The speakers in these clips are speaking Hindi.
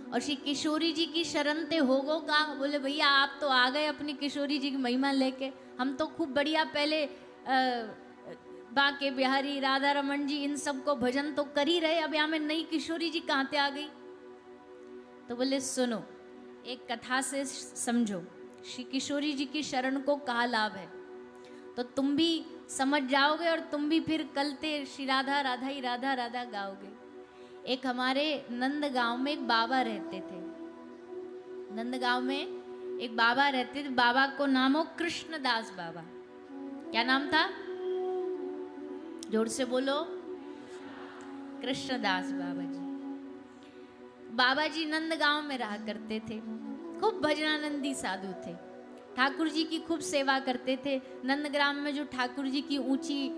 और श्री किशोरी जी की शरण ते होगो का। बोले भैया आप तो आ गए अपनी किशोरी जी की महिमा लेके, हम तो खूब बढ़िया पहले बाके बिहारी राधा रमन जी इन सबको भजन तो कर ही रहे, अब यहाँ में नई किशोरी जी कहाँ ते आ गई। तो बोले सुनो एक कथा से समझो, श्री किशोरी जी की शरण को कहा लाभ है, तो तुम भी समझ जाओगे और तुम भी फिर कलते श्री राधा राधा ही राधा राधा गाओगे। एक हमारे नंदगांव में एक बाबा रहते थे, नंदगांव में एक बाबा रहते थे, बाबा को नाम हो कृष्णदास बाबा। क्या नाम था? जोर से बोलो। कृष्णदास बाबा जी। बाबा जी नंदगांव में रहा करते थे, खूब भजनानंदी साधु थे, ठाकुर जी की खूब सेवा करते थे। नंदग्राम में जो ठाकुर जी की ऊंची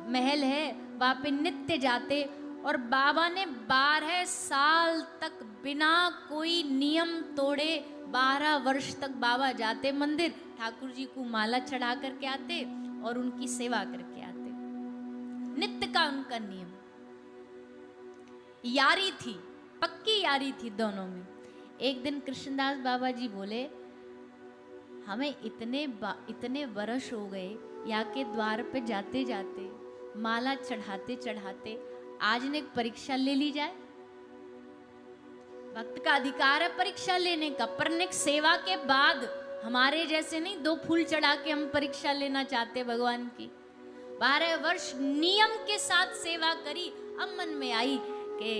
महल है वहाँ पे नित्य जाते, और बाबा ने 12 साल तक बिना कोई नियम तोड़े 12 वर्ष तक बाबा जाते मंदिर, ठाकुर जी को माला चढ़ा करके आते और उनकी सेवा करके आते। नित्य का उनका नियम, यारी थी, पक्की यारी थी दोनों में। एक दिन कृष्णदास बाबा जी बोले हमें इतने वर्ष हो गए यहाँ के द्वार पे जाते जाते, माला चढ़ाते चढ़ाते, आज ने एक परीक्षा ले ली जाए। भक्त का अधिकार है परीक्षा लेने का, पर निक सेवा के बाद हमारे जैसे नहीं 2 फूल चढ़ा के हम परीक्षा लेना चाहते भगवान की। 12 वर्ष नियम के साथ सेवा करी, अब मन में आई कि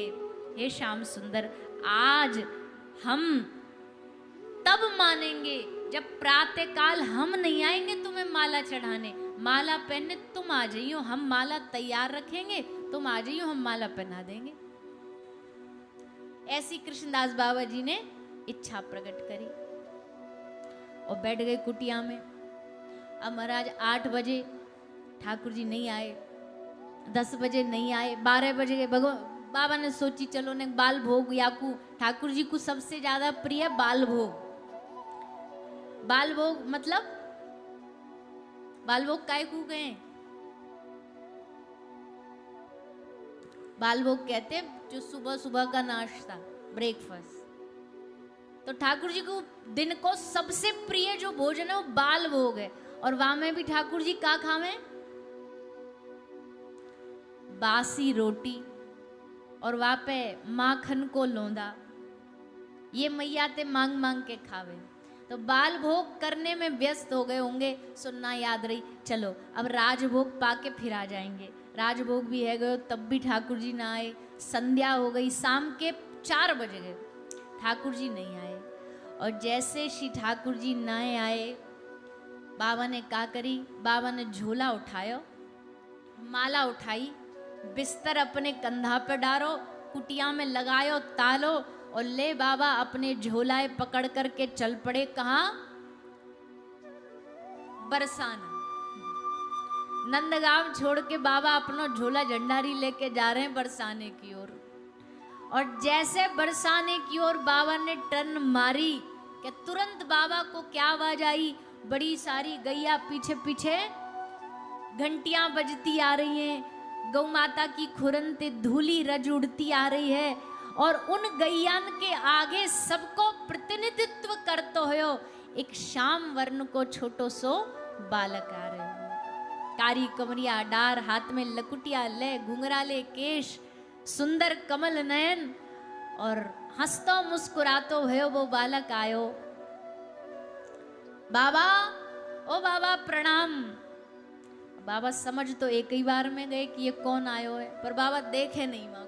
हे श्याम सुंदर आज हम तब मानेंगे जब प्रातः काल हम नहीं आएंगे तुम्हें माला चढ़ाने, माला पहनने तुम आ जाइयो, हम माला तैयार रखेंगे, तुम आ जाइयो, हम माला पहना देंगे। ऐसी कृष्णदास बाबा जी ने इच्छा प्रकट करी और बैठ गए कुटिया में। अब महाराज 8 बजे ठाकुर जी नहीं आए, 10 बजे नहीं आए, 12 बजे गए। बाबा ने सोची चलो ने बाल भोग याकू, ठाकुर जी को सबसे ज्यादा प्रिय बाल भोग। बाल भोग मतलब बाल भोग काय को गए? बाल भोग कहते हैं जो सुबह सुबह का नाश्ता, ब्रेकफास्ट। तो ठाकुर जी को दिन को सबसे प्रिय जो भोजन है वो बाल भोग है। और वहां में भी ठाकुर जी क्या खावे? बासी रोटी और वहां पे माखन को लौंदा, ये मैया ते मांग मांग के खावे। तो बाल भोग करने में व्यस्त हो गए होंगे, सुनना याद रही। चलो अब राजभोग पाके फिर आ जाएंगे। राजभोग भी है गए तब भी ठाकुर जी ना आए। संध्या हो गई, शाम के 4 बज गए, ठाकुर जी नहीं आए। और जैसे श्री ठाकुर जी ना आए, बाबा ने क्या करी? बाबा ने झोला उठायो, माला उठाई, बिस्तर अपने कंधा पे डालो, कुटिया में लगायो तालो, और ले बाबा अपने झोलाए पकड़ करके चल पड़े। कहाँ? बरसाना। नंदगांव छोड़ के बाबा अपना झोला झंडारी लेके जा रहे हैं बरसाने की ओर। और जैसे बरसाने की ओर बाबा ने टर्न मारी कि तुरंत बाबा को क्या आवाज आई? बड़ी सारी गैया पीछे पीछे घंटियां बजती आ रही हैं, गौ माता की खुरनते धूली रज उड़ती आ रही है। और उन गैयान के आगे सबको प्रतिनिधित्व करते हो एक श्याम वर्ण को छोटो सो बालक आ रहे हो, कारी कमरिया डार, हाथ में लकुटिया ले, घुंघराले केश, सुंदर कमल नयन, और हंसतो मुस्कुरातो है वो बालक आयो। बाबा, ओ बाबा प्रणाम। बाबा समझ तो एक ही बार में गए कि ये कौन आयो है, पर बाबा देखे नहीं वहां को।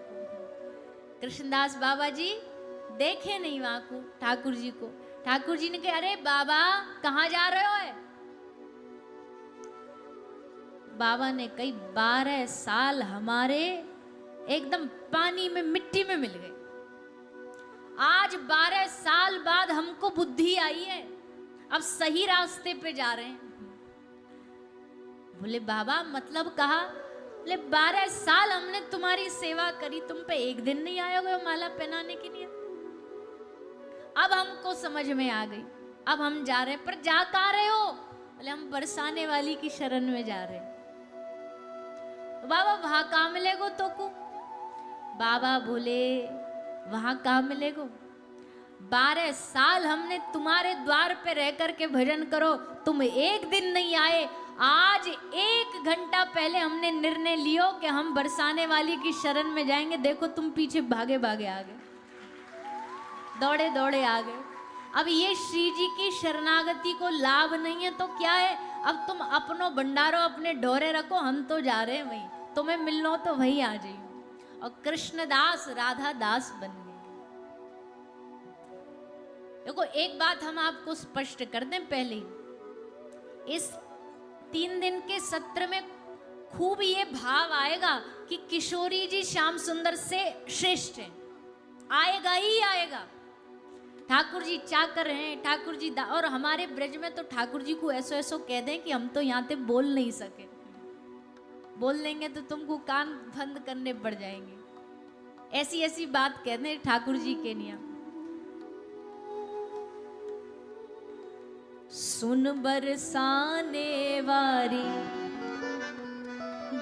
कृष्णदास बाबा जी देखे नहीं वहां को ठाकुर जी को। ठाकुर जी ने कहा अरे बाबा कहाँ जा रहे हो है? बाबा ने कई 12 साल हमारे एकदम पानी में मिट्टी में मिल गए, आज 12 साल बाद हमको बुद्धि आई है, अब सही रास्ते पे जा रहे हैं। बोले बाबा मतलब कहा? बोले 12 साल हमने तुम्हारी सेवा करी, तुम पे एक दिन नहीं आए हो माला पहनाने के लिए। अब हमको समझ में आ गई, अब हम जा रहे हैं। पर जा कहाँ रहे हो? बोले हम बरसाने वाली की शरण में जा रहे हैं। बाबा वहां कहाँ मिलेगो तो को? बाबा बोले वहां कहाँ मिलेगो। 12 साल हमने तुम्हारे द्वार पे रह करके भजन करो, तुम एक दिन नहीं आए। आज 1 घंटा पहले हमने निर्णय लियो कि हम बरसाने वाली की शरण में जाएंगे, देखो तुम पीछे भागे भागे आ गए, दौड़े दौड़े आ गए। अब ये श्री जी की शरणागति को लाभ नहीं है तो क्या है, अब तुम अपनो भंडारो अपने डोरे रखो, हम तो जा रहे हैं वहीं, तुम्हें मिलना तो वहीं आ जाइयो। और कृष्णदास राधा दास बन गए। देखो एक बात हम आपको स्पष्ट कर दें पहले, इस 3 दिन के सत्र में खूब ये भाव आएगा कि किशोरी जी श्याम सुंदर से श्रेष्ठ हैं, आएगा ही आएगा। ठाकुर जी चाकर हैं, ठाकुर जी और हमारे ब्रज में तो ठाकुर जी को ऐसो ऐसो कह दें कि हम तो यहाँ पे बोल नहीं सके, बोल लेंगे तो तुमको कान बंद करने पड़ जाएंगे, ऐसी ऐसी बात कह दें ठाकुर जी के नियम। सुन बरसाने वारी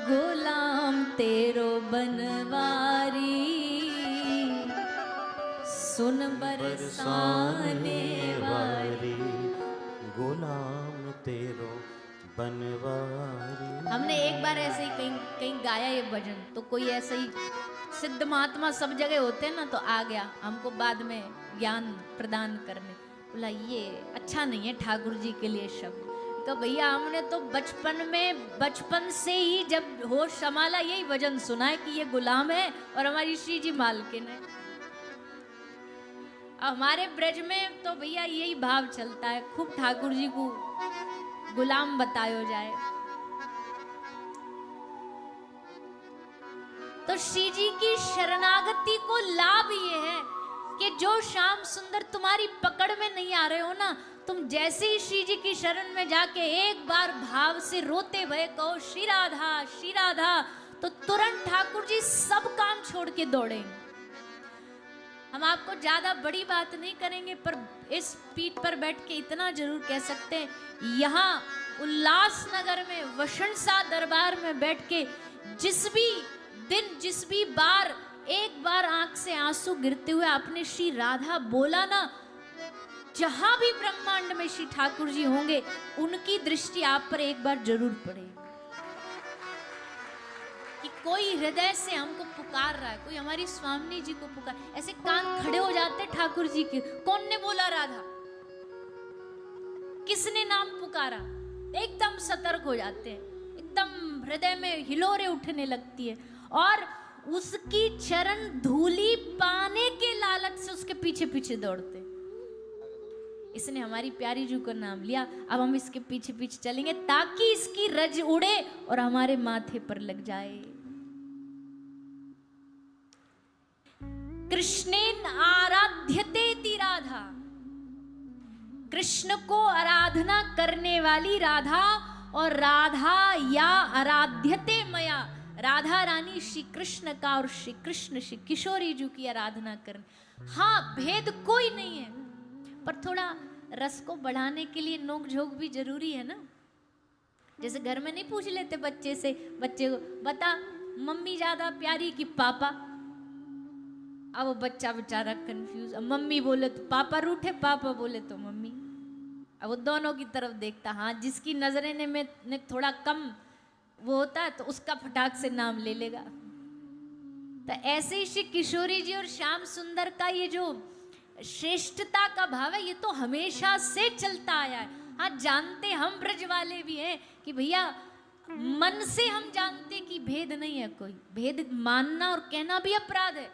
गुलाम तेरो बनवारी, सुन बरसाने वारी गुलाम तेरो बनवारी। हमने एक बार ऐसे ही कहीं कहीं गाया ये भजन, तो कोई ऐसे ही सिद्ध महात्मा सब जगह होते हैं ना, तो आ गया हमको बाद में ज्ञान प्रदान करने, बोला ये अच्छा नहीं है ठाकुर जी के लिए शब्द। तो भैया हमने तो बचपन से ही जब होश संभाला यही भजन सुना है कि ये गुलाम है और हमारी श्री जी मालकिन है। हमारे ब्रज में तो भैया यही भाव चलता है, खूब ठाकुर जी को गुलाम बतायो जाए। तो श्री जी की शरणागति को लाभ ये है कि जो श्याम सुंदर तुम्हारी पकड़ में नहीं आ रहे हो ना, तुम जैसे ही श्री जी की शरण में जाके एक बार भाव से रोते हुए कहो श्री राधा, तो तुरंत ठाकुर जी सब काम छोड़ के दौड़ेंगे। हम आपको ज्यादा बड़ी बात नहीं करेंगे, पर इस पीठ पर बैठ के इतना जरूर कह सकते हैं, यहाँ उल्लासनगर में वसंसा दरबार में बैठ के जिस भी बार एक बार आंख से आंसू गिरते हुए आपने श्री राधा बोला ना, जहां भी ब्रह्मांड में श्री ठाकुर जी होंगे उनकी दृष्टि आप पर एक बार जरूर पड़ेगी कि कोई हृदय से हमको पुकार रहा है, कोई हमारी स्वामी जी को पुकार। ऐसे कान खड़े हो जाते ठाकुर जी के, कौन ने बोला राधा, किसने नाम पुकारा, एकदम सतर्क हो जाते हैं, एकदम हृदय में हिलोरे उठने लगती है और उसकी चरण धूली पाने के लालच से उसके पीछे पीछे दौड़ते। इसने हमारी प्यारी जी को नाम लिया, अब हम इसके पीछे पीछे चलेंगे ताकि इसकी रज उड़े और हमारे माथे पर लग जाए। कृष्णेन आराध्यते राधा, कृष्ण को आराधना करने वाली राधा, और राधा या आराध्यते मया, राधा रानी श्री कृष्ण का और श्री कृष्ण श्री किशोरी जी की आराधना करने। हाँ भेद कोई नहीं है, पर थोड़ा रस को बढ़ाने के लिए नोक झोंक भी जरूरी है ना। जैसे घर में नहीं पूछ लेते बच्चे से, बच्चे को बता मम्मी ज्यादा प्यारी कि पापा, अब वो बच्चा बेचारा कंफ्यूज, अब मम्मी बोले तो पापा रूठे, पापा बोले तो मम्मी, अब वो दोनों की तरफ देखता। हाँ जिसकी नजरें ने थोड़ा कम वो होता है तो उसका फटाक से नाम ले लेगा। तो ऐसे ही श्री किशोरी जी और श्याम सुंदर का ये जो श्रेष्ठता का भाव है, ये तो हमेशा से चलता आया है। हाँ जानते हम ब्रज वाले भी हैं कि भैया मन से हम जानते कि भेद नहीं है, कोई भेद मानना और कहना भी अपराध है,